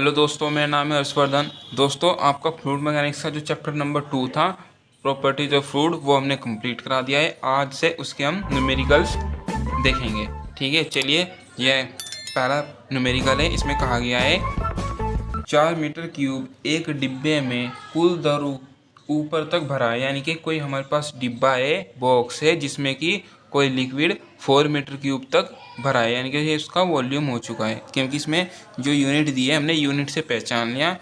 Hello दोस्तों, मेरा नाम है हर्षवर्धन। दोस्तों, आपका फ्लूइड मैकेनिक्स का जो चैप्टर नंबर 2 था, प्रॉपर्टीज ऑफ फ्लूइड, वो हमने कंप्लीट करा दिया है। आज से उसके हम न्यूमेरिकल्स देखेंगे। ठीक है, चलिए। यह पहला न्यूमेरिकल है। इसमें कहा गया है 4 मीटर क्यूब एक डिब्बे में कुल दर ऊपर तक भरा है। यानी कि कोई हमारे पास डिब्बा है, बॉक्स है, जिसमें कि कोई लिक्विड 4 मीटर क्यूब तक भरा है। यानी कि ये इसका वॉल्यूम हो चुका है, क्योंकि इसमें जो यूनिट दी है हमने यूनिट से पहचान लिया,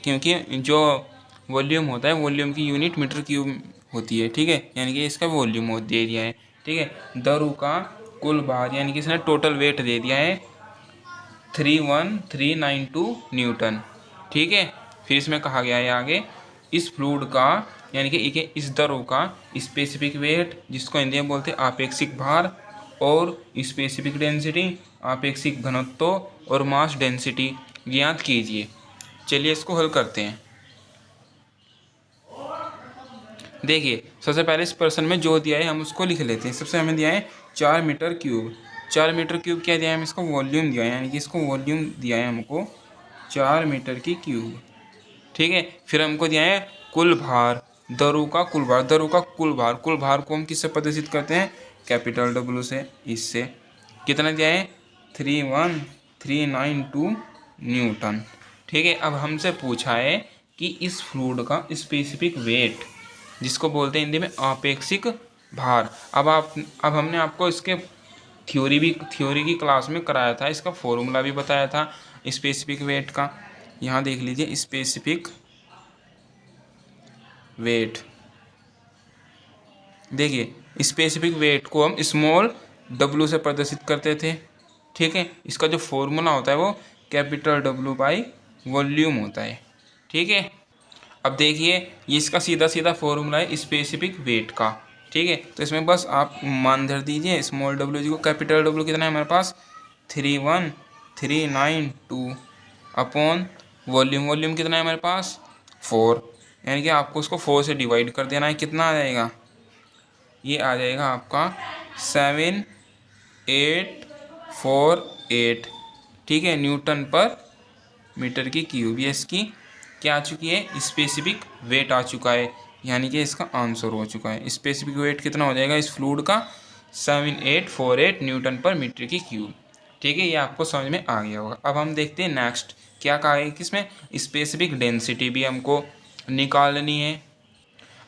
क्योंकि जो वॉल्यूम होता है वॉल्यूम की यूनिट मीटर क्यूब होती है। ठीक है, यानी कि इसका वॉल्यूम दे दिया है। ठीक है, दरू का कुल भार, यानी कि इसने टोटल वेट दे दिया है 31392 न्यूटन। ठीक है, फिर इसमें कहा गया है आगे इस फ्लूइड का, यानी कि इस दरों का स्पेसिफिक वेट, जिसको हिंदी में बोलते हैं आपेक्षिक भार, और स्पेसिफिक डेंसिटी, आपेक्षिक घनत्व, और मास डेंसिटी ज्ञात कीजिए। चलिए इसको हल करते हैं। देखिए, सबसे पहले इस प्रश्न में जो दिया है हम उसको लिख लेते हैं। सबसे हमें दिया है 4 मीटर क्यूब। 4 मीटर क्यूब क्या दिया है हमें? इसको वॉल्यूम दिया है, यानी कि इसको वॉल्यूम दिया है हमको 4 मीटर की क्यूब। ठीक है, फिर हमको दिया है कुल भार, दरू का कुल भार। दरू का कुल भार, कुल भार को हम किससे प्रदर्शित करते हैं? कैपिटल डब्ल्यू से। इससे कितना दिया है? 31392 न्यूटन। ठीक है, अब हमसे पूछा है कि इस फ्लूइड का स्पेसिफिक वेट, जिसको बोलते हैं हिंदी में आपेक्षिक भार। अब हमने आपको इसके थ्योरी की क्लास में कराया था, इसका फॉर्मूला भी बताया था स्पेसिफिक वेट का। यहाँ देख लीजिए, स्पेसिफिक वेट। देखिए, स्पेसिफिक वेट को हम स्मॉल w से प्रदर्शित करते थे। ठीक है, इसका जो फॉर्मूला होता है वो कैपिटल W बाई वॉल्यूम होता है। ठीक है, अब देखिए, ये इसका सीधा सीधा फॉर्मूला है स्पेसिफिक वेट का। ठीक है, तो इसमें बस आप मान धर दीजिए स्मॉल w जी को। कैपिटल W कितना है हमारे पास? 31392 अपॉन वॉल्यूम कितना है हमारे पास? 4। यानी कि आपको उसको 4 से डिवाइड कर देना है। कितना आ जाएगा? ये आ जाएगा आपका 7848। ठीक है, न्यूटन पर मीटर की क्यूब। ये इसकी क्या आ चुकी है? स्पेसिफिक वेट आ चुका है, यानी कि इसका आंसर हो चुका है। स्पेसिफिक वेट कितना हो जाएगा इस फ्लूइड का? 7848 न्यूटन पर मीटर की क्यूब। ठीक है, ये आपको समझ में आ गया होगा। अब हम देखते हैं नेक्स्ट क्या कहा है कि इसमें स्पेसिफिक डेंसिटी भी हमको निकालनी है।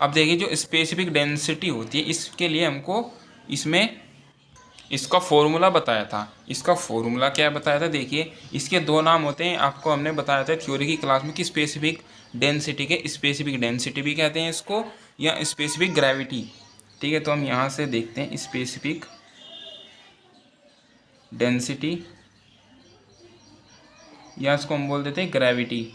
अब देखिए, जो स्पेसिफिक डेंसिटी होती है, इसके लिए हमको इसमें इसका फॉर्मूला बताया था। इसका फॉर्मूला क्या बताया था? देखिए, इसके दो नाम होते हैं। आपको हमने बताया था थ्योरी की क्लास में कि स्पेसिफिक डेंसिटी के स्पेसिफिक डेंसिटी भी कहते हैं इसको, या स्पेसिफिक ग्रेविटी। ठीक है, तो हम यहाँ से देखते हैं स्पेसिफिक डेंसिटी, या इसको हम बोल देते हैं ग्रेविटी।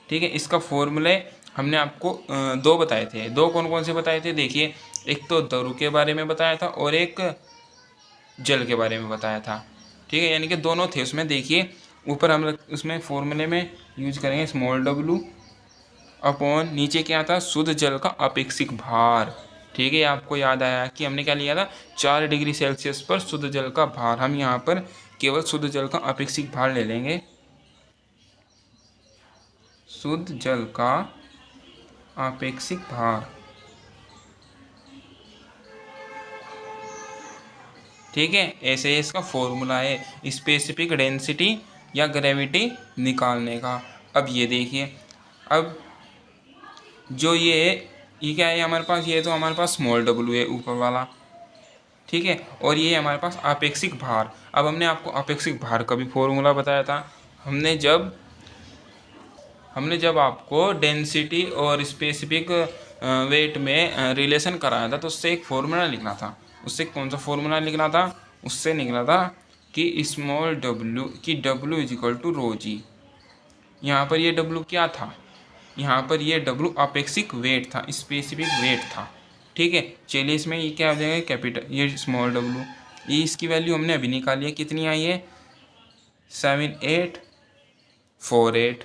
ठीक है, इसका फॉर्मूले हमने आपको दो बताए थे। दो कौन कौन से बताए थे? देखिए, एक तो दरू के बारे में बताया था और एक जल के बारे में बताया था। ठीक है, यानी कि दोनों थे उसमें। देखिए, ऊपर हम उसमें फॉर्मूले में यूज करेंगे स्मॉल w अपॉन नीचे क्या था? शुद्ध जल का अपेक्षिक भार। ठीक है, आपको याद आया कि हमने क्या लिया था? 4 डिग्री सेल्सियस पर शुद्ध जल का भार। हम यहाँ पर केवल शुद्ध जल का अपेक्षिक भार ले लेंगे। शुद्ध जल का आपेक्षिक भार। ठीक है, ऐसे इसका फॉर्मूला है स्पेसिफिक डेंसिटी या ग्रेविटी निकालने का। अब ये देखिए, अब जो ये क्या है हमारे पास? ये तो हमारे पास स्मॉल w है ऊपर वाला। ठीक है, और ये हमारे पास आपेक्षिक भार। अब हमने आपको आपेक्षिक भार का भी फॉर्मूला बताया था। हमने जब आपको डेंसिटी और स्पेसिफिक वेट में रिलेशन कराया था, तो उससे एक फॉर्मूला लिखना था। उससे कौन सा फॉर्मूला लिखना था? उससे निकला था कि स्मॉल w की w is equal to rho जी। यहाँ पर ये w क्या था? यहाँ पर ये w अपेक्षिक वेट था, स्पेसिफिक वेट था। ठीक है, चलिए इसमें ये क्या हो जाएगा? कैपिटल ये स्मॉल w। ये इसकी वैल्यू हमने अभी निकाली है। कितनी आई है? 7848।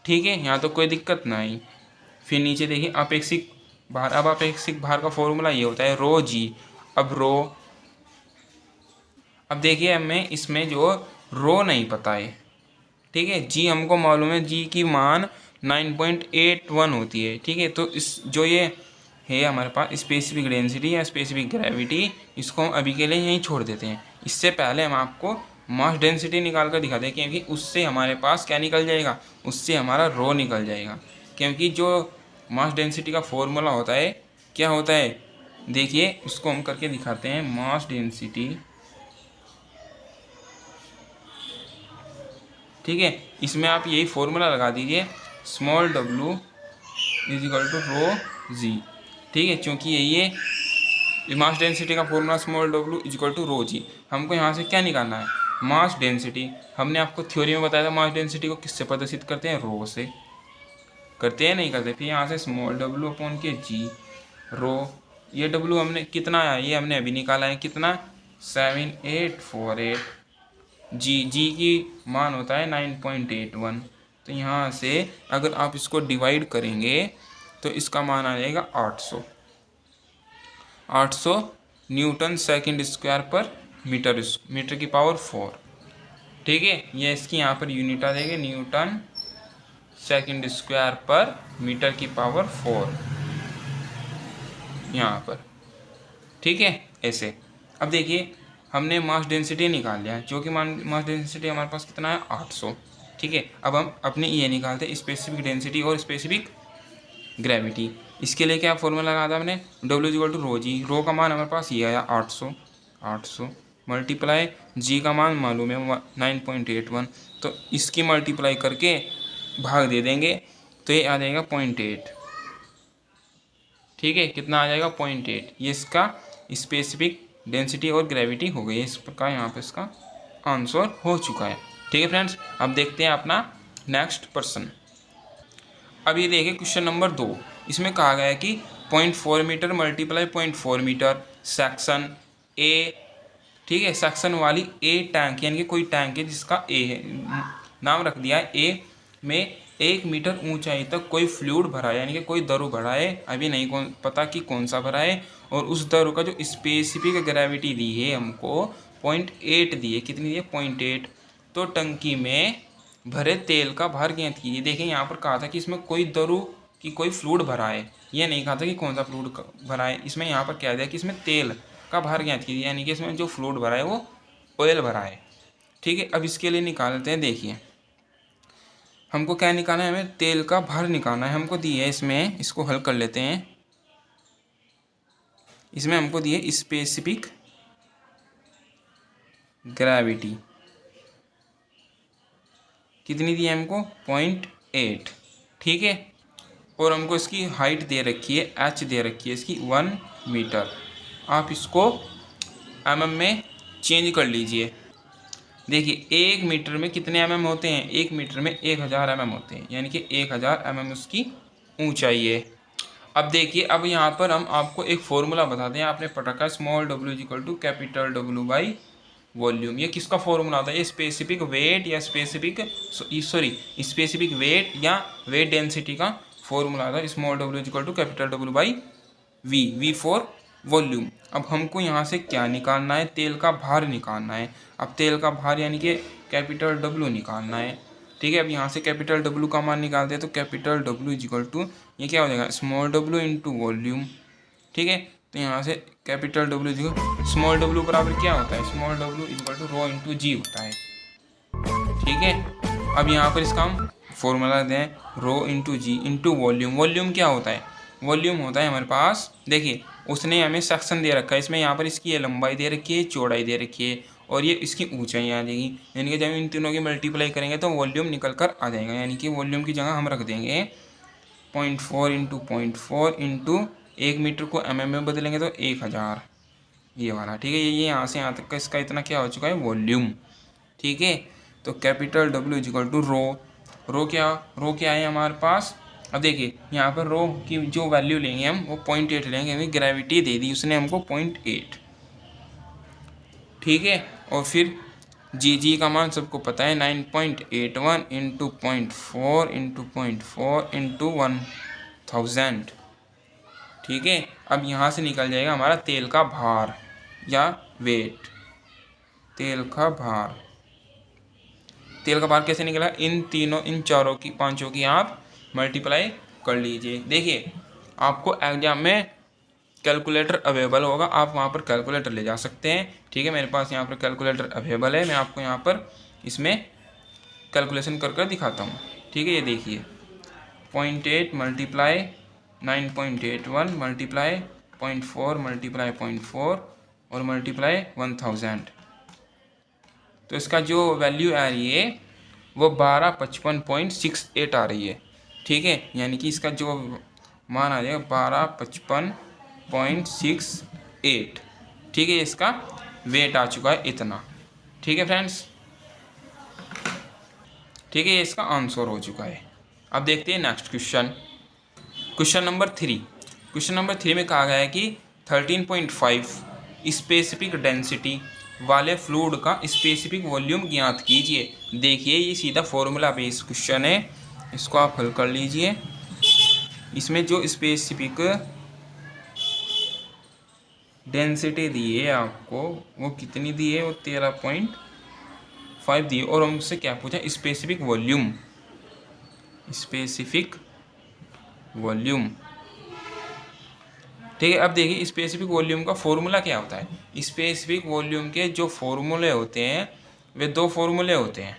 ठीक है, यहाँ तो कोई दिक्कत ना आई। फिर नीचे देखिए अपेक्षिक भार। अब अपेक्षिक भार का फॉर्मूला ये होता है रो जी। अब देखिए, हमें इसमें जो रो नहीं पता है, ठीक है। जी हमको मालूम है, जी की मान 9.81 होती है। ठीक है, तो इस जो ये है हमारे पास स्पेसिफिक डेंसिटी या स्पेसिफिक ग्रेविटी, इसको हम अभी के लिए यहीं छोड़ देते हैं। इससे पहले हम आपको मास डेंसिटी निकाल कर दिखाते हैं, क्योंकि उससे हमारे पास क्या निकल जाएगा, उससे हमारा रो निकल जाएगा। क्योंकि जो मास डेंसिटी का फॉर्मूला होता है क्या होता है, देखिए उसको हम करके दिखाते हैं। मास डेंसिटी, ठीक है, इसमें आप यही फॉर्मूला लगा दीजिए, small w is equal to rho g. ठीक है, क्योंकि यही है मास डेंसिटी का formula, small w is equal to rho g. हमको यहाँ से क्या निकालना है, मास डेंसिटी। हमने आपको थ्योरी में बताया था मास डेंसिटी को किससे प्रदर्शित करते हैं, रो से करते हैं, नहीं करते। फिर यहाँ से स्मॉल w अपॉन के जी रो, ये w हमने कितना आया, ये हमने अभी निकाला है, कितना 7848। जी की मान होता है 9.81। तो यहाँ से अगर आप इसको डिवाइड करेंगे तो इसका मान आ जाएगा 800 न्यूटन सेकंड स्क्वायर पर मीटर की पावर 4। ठीक है, ये इसकी यहाँ पर यूनिट आ जाएगी, न्यूटन सेकंड स्क्वायर पर मीटर की पावर 4 यहाँ पर। ठीक है, ऐसे। अब देखिए हमने मास डेंसिटी निकाल लिया, जो कि मास डेंसिटी हमारे पास कितना है, 800। ठीक है, अब हम अपने ये निकालते हैं स्पेसिफिक डेंसिटी और स्पेसिफिक ग्रेविटी। इसके लिए क्या फॉर्मूला लगा था हमने, W इक्वल टू रो जी। रो का मान हमारे पास ये आया 800 मल्टीप्लाई जी का मान मालूम है 9.81, तो इसकी मल्टीप्लाई करके भाग दे देंगे तो ये आ जाएगा 0.8। ठीक है, कितना आ जाएगा, 0.8। ये इसका स्पेसिफिक डेंसिटी और ग्रेविटी हो गई है। इस प्रकार यहाँ पे इसका आंसर हो चुका है। ठीक है फ्रेंड्स, अब देखते हैं अपना नेक्स्ट प्रश्न। अब ये देखिए क्वेश्चन नंबर 2, इसमें कहा गया है कि 0.4 metre multiply 0.4 metre section A. ठीक है, सेक्शन वाली ए टैंक, यानी कि कोई टैंक है जिसका ए है, नाम रख दिया है ए में 1 मीटर ऊंचाई तक कोई फ्लूइड भरा है, यानी कि कोई दरु भरा है, अभी नहीं पता कि कौन सा भरा है। और उस दरु का जो स्पेसिफिक ग्रेविटी दी है हमको 0.8 दी है, कितनी दी है, 0.8। तो टंकी में भरे तेल का भार ज्ञात कीजिए। देखें यहाँ पर कहा था कि इसमें कोई दरु की कोई फ्लूइड भरा है, ये नहीं कहा था कि कौन सा फ्लूइड भरा है। इसमें यहाँ पर कह दिया कि इसमें तेल का भार ज्ञात कीजिए, यानी कि इसमें जो फ्लूइड भरा है वो ऑयल भरा है। ठीक है, अब इसके लिए निकालते हैं। देखिए हमको क्या निकालना है, हमें तेल का भार निकालना है। हमको दी है इसमें, इसको हल कर लेते हैं। इसमें हमको दी है स्पेसिफिक ग्रेविटी, कितनी दी है हमको, 0.8। ठीक है, और हमको इसकी हाइट दे रखी है, h दे रखी है इसकी 1 मीटर। आप इसको mm में चेंज कर लीजिए। देखिए 1 मीटर में कितने mm होते हैं, 1 मीटर में 1000 mm होते हैं, यानी कि 1000 mm उसकी ऊंचाई है। अब देखिए, अब यहाँ पर हम आपको एक फॉर्मूला बताते हैं, आपने पढ़ रखा है, small w equal to capital W by volume. ये किसका फॉर्मूला होता है, ये स्पेसिफिक वेट या स्पेसिफिक वेट या वेट डेंसिटी का फॉर्मूला होता है। Small w equal to capital W by v for volume. अब हमको यहाँ से क्या निकालना है, तेल का भार निकालना है। अब तेल का भार यानी कि कैपिटल W निकालना है। ठीक है, अब यहाँ से कैपिटल W का मान निकालते हैं, तो कैपिटल W इक्वल टू ये क्या हो जाएगा, स्मॉल w इंटू वॉल्यूम। ठीक है, तो यहाँ से capital W equal small w बराबर क्या होता है, small w equal to rho into g होता है। ठीक है, अब यहाँ पर इसका हम फॉर्मूला दें, रो इंटू जी इंटू वॉल्यूम। वॉल्यूम क्या होता है, वॉल्यूम होता है हमारे पास, देखिए उसने हमें सेक्शन दे रखा है, इसमें यहाँ पर इसकी ये लंबाई दे रखी है, चौड़ाई दे रखी है, और ये इसकी ऊंचाई आ जाएगी। यानी कि जब इन तीनों की मल्टीप्लाई करेंगे तो वॉल्यूम निकल कर आ जाएगा। यानी कि वॉल्यूम की जगह हम रख देंगे 0.4 इंटू 0.4 इंटू 1 मीटर को mm में बदलेंगे तो 1000, ये वाला। ठीक है, ये यहाँ से यहाँ तक का इसका इतना क्या हो चुका है, वॉल्यूम। ठीक है, तो कैपिटल W इक्वल टू रो क्या है हमारे पास। अब देखिए यहाँ पर रो की जो वैल्यू लेंगे हम वो 0.8 लेंगे, हमें ग्रेविटी दे दी उसने हमको 0.8। ठीक है, और फिर जी का मान सबको पता है 9.81 इंटू 0.4 इंटू 0.4 इंटू 1000। ठीक है, अब यहाँ से निकल जाएगा हमारा तेल का भार या वेट, तेल का भार। तेल का बाहर कैसे निकला, इन चारों की पांचों की आप मल्टीप्लाई कर लीजिए। देखिए आपको एग्जाम में कैलकुलेटर अवेलेबल होगा, आप वहाँ पर कैलकुलेटर ले जा सकते हैं। ठीक है, मेरे पास यहाँ पर कैलकुलेटर अवेलेबल है, मैं आपको यहाँ पर इसमें कैलकुलेशन कर दिखाता हूँ। ठीक है, ये देखिए 0.8 मल्टीप्लाई 9.81 मल्टीप्लाई 0.4 मल्टीप्लाई 0.4 और मल्टीप्लाई 1000। तो इसका जो वैल्यू आ रही है वो 1255.68 आ रही है। ठीक है, यानी कि इसका जो मान आ जाएगा 1255.68। ठीक है, इसका वेट आ चुका है इतना। ठीक है फ्रेंड्स, ठीक है, ये इसका आंसर हो चुका है। अब देखते हैं next question, question number 3। Question number 3 में कहा गया है कि 13.5 स्पेसिफिक डेंसिटी वाले फ्लूइड का स्पेसिफिक वॉल्यूम ज्ञात कीजिए। देखिए ये सीधा फॉर्मूला बेस्ड क्वेश्चन है, इसको आप हल कर लीजिए। इसमें जो स्पेसिफिक डेंसिटी दी है आपको वो कितनी दी है, वो 13.5 दी है, और हमसे क्या पूछा, स्पेसिफिक वॉल्यूम। स्पेसिफिक वॉल्यूम, ठीक है। अब देखिए स्पेसिफिक वॉल्यूम का फॉर्मूला क्या होता है। स्पेसिफिक वॉल्यूम के जो फॉर्मूले होते हैं वे दो फॉर्मूले होते हैं।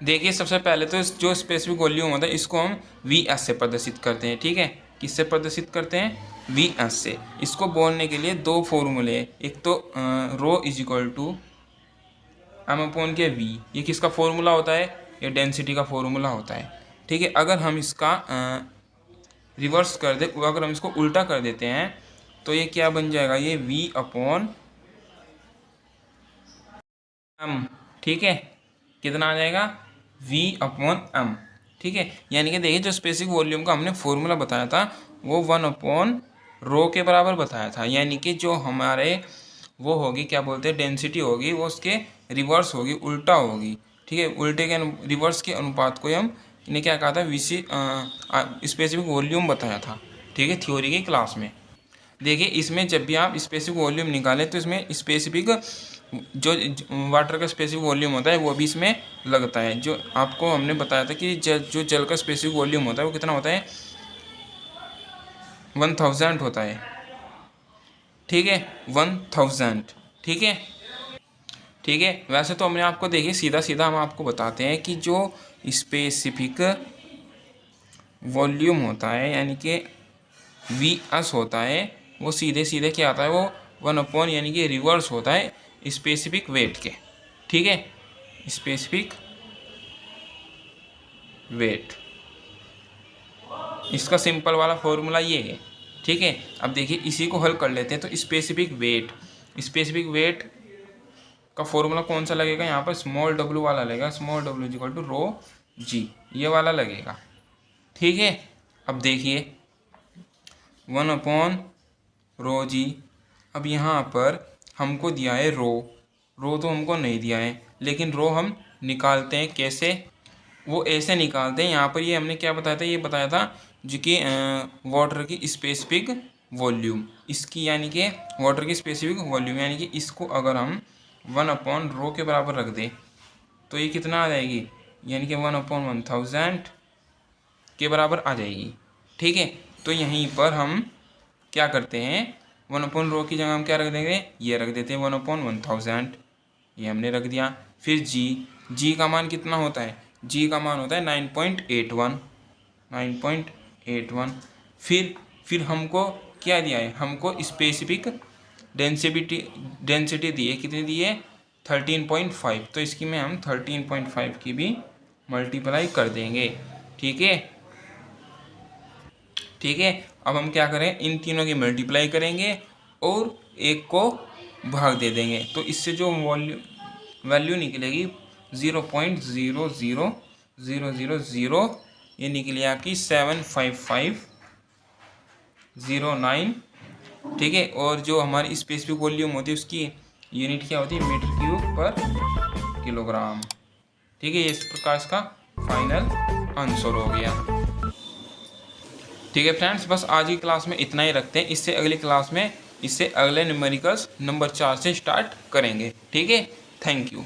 देखिए सबसे पहले तो जो स्पेसिफिक वॉल्यूम होता है इसको हम VS से प्रदर्शित करते हैं। ठीक है, किससे प्रदर्शित करते हैं, VS से। इसको बोलने के लिए दो फॉर्मूले, एक तो रो इज इक्वल टू m/v, ये किसका फॉर्मूला होता है, ये डेंसिटी का फॉर्मूला होता है। ठीक है, अगर हम इसका रिवर्स कर दे, अगर हम इसको उल्टा कर देते हैं तो ये क्या बन जाएगा, ये V/m। ठीक है, कितना आ जाएगा, V/m। ठीक है, यानी कि देखिए जो स्पेसिफिक वॉल्यूम का हमने फॉर्मूला बताया था वो 1/ρ के बराबर बताया था। यानी कि जो हमारे वो होगी, क्या बोलते हैं, डेंसिटी होगी, वो उसके रिवर्स होगी, उल्टा होगी। ठीक है, उल्टे के रिवर्स के अनुपात को हम ने क्या कहा था, स्पेसिफिक वॉल्यूम बताया था। ठीक है, थ्योरी की क्लास में। देखिए इसमें जब भी आप स्पेसिफिक वॉल्यूम निकालें तो इसमें स्पेसिफिक जो वाटर का स्पेसिफिक वॉल्यूम होता है वो भी इसमें लगता है। जो आपको हमने बताया था कि जो जल का स्पेसिफिक वॉल्यूम होता है वो कितना होता है, 1000 होता है। ठीक है, 1000। ठीक है, ठीक है। वैसे तो हमने आपको देखिए सीधा सीधा हम आपको बताते हैं कि जो स्पेसिफिक वॉल्यूम होता है यानी कि VS होता है वो सीधे सीधे क्या आता है, वो 1/, यानी कि रिवर्स होता है स्पेसिफिक वेट के। ठीक है, स्पेसिफिक वेट, इसका सिंपल वाला फॉर्मूला ये है। ठीक है, अब देखिए इसी को हल कर लेते हैं। तो स्पेसिफिक वेट का फॉर्मूला कौन सा लगेगा, यहाँ पर स्मॉल w वाला लगेगा, small w is equal to ρg, ये वाला लगेगा। ठीक है, अब देखिए 1/ρg। अब यहाँ पर हमको दिया है रो तो हमको नहीं दिया है, लेकिन रो हम निकालते हैं कैसे, वो ऐसे निकालते हैं। यहाँ पर ये हमने क्या बताया था, ये बताया था जो कि वाटर की स्पेसिफिक वॉल्यूम, इसकी यानी कि वाटर की स्पेसिफिक वॉल्यूम, यानी कि इसको अगर हम 1/ρ के बराबर रख दें तो ये कितना आ जाएगी, यानी कि 1/1000 के बराबर आ जाएगी। ठीक है, तो यहीं पर हम क्या करते हैं, 1/ρ की जगह हम क्या रख देंगे, ये रख देते हैं 1/1000, ये हमने रख दिया। फिर जी का मान कितना होता है, जी का मान होता है 9.81। फिर हमको क्या दिया है, हमको स्पेसिफिक डेंसिटी दी है, कितनी दी है, 13.5। तो इसकी में हम 13.5 की भी मल्टीप्लाई कर देंगे। ठीक है, ठीक है। अब हम क्या करें, इन तीनों की मल्टीप्लाई करेंगे और एक को भाग दे देंगे, तो इससे जो वैल्यू निकलेगी 0.00000, ये निकली आपकी 75509। ठीक है, और जो हमारी स्पेसिफिक वॉल्यूम होती है उसकी यूनिट क्या होती है, मीटर क्यूब पर किलोग्राम। ठीक है, ये इस प्रकार इसका फाइनल आंसर हो गया। ठीक है फ्रेंड्स, बस आज की क्लास में इतना ही रखते हैं। इससे अगली क्लास में इससे अगले न्यूमेरिकल्स नंबर 4 से स्टार्ट करेंगे। ठीक है, थैंक यू।